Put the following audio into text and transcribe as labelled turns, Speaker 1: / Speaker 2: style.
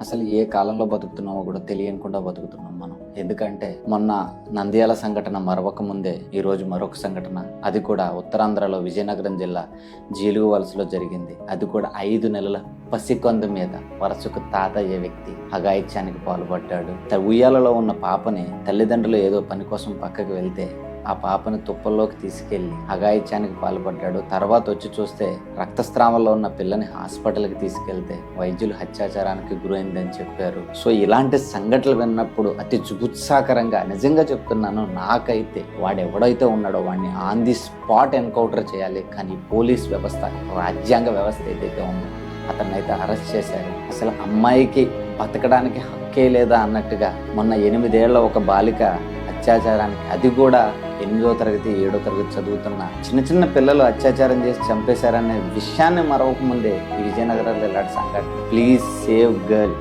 Speaker 1: అసలు ఏ కాలంలో బతుకుతున్నామో కూడా తెలియకుండా బతుకుతున్నాం మనం. ఎందుకంటే మొన్న నంద్యాల సంఘటన మరొక ముందే ఈరోజు మరొక సంఘటన, అది కూడా ఉత్తరాంధ్రలో విజయనగరం జిల్లా జీలుగు వలసలో జరిగింది. అది కూడా 5 నెలల పసికందు మీద వరసకు తాతయ్య వ్యక్తి అఘాయిత్యానికి పాల్పడ్డాడు. ఉయ్యాలలో ఉన్న పాపని తల్లిదండ్రులు ఏదో పని కోసం పక్కకు వెళ్తే ఆ పాపని తుప్పల్లోకి తీసుకెళ్లి అఘాయిత్యానికి పాల్పడ్డాడు. తర్వాత వచ్చి చూస్తే రక్తస్రావంలో ఉన్న పిల్లని హాస్పిటల్కి తీసుకెళ్తే వైద్యులు హత్యాచారానికి గురైందని చెప్పారు. సో ఇలాంటి సంఘటనలు విన్నప్పుడు అతి జుగుత్సాకరంగా, నిజంగా చెప్తున్నాను, నాకైతే వాడెవడైతే ఉన్నాడో వాడిని ఆన్ ది స్పాట్ ఎన్కౌంటర్ చేయాలి. కానీ పోలీస్ వ్యవస్థ, రాజ్యాంగ వ్యవస్థ ఏదైతే ఉందో అతన్ని అయితే అరెస్ట్ చేశారు. అసలు అమ్మాయికి బతకడానికి హక్కే లేదా అన్నట్టుగా మొన్న 8 ఏళ్ల ఒక బాలిక అత్యాచారానికి, అది కూడా 8వ తరగతి 7వ తరగతి చదువుతున్న చిన్న పిల్లలు అత్యాచారం చేసి చంపేశారనే విషయాన్ని మరొక ముందే ఈ విజయనగరంలో ఇలాంటి సంఘటన. Please save girl.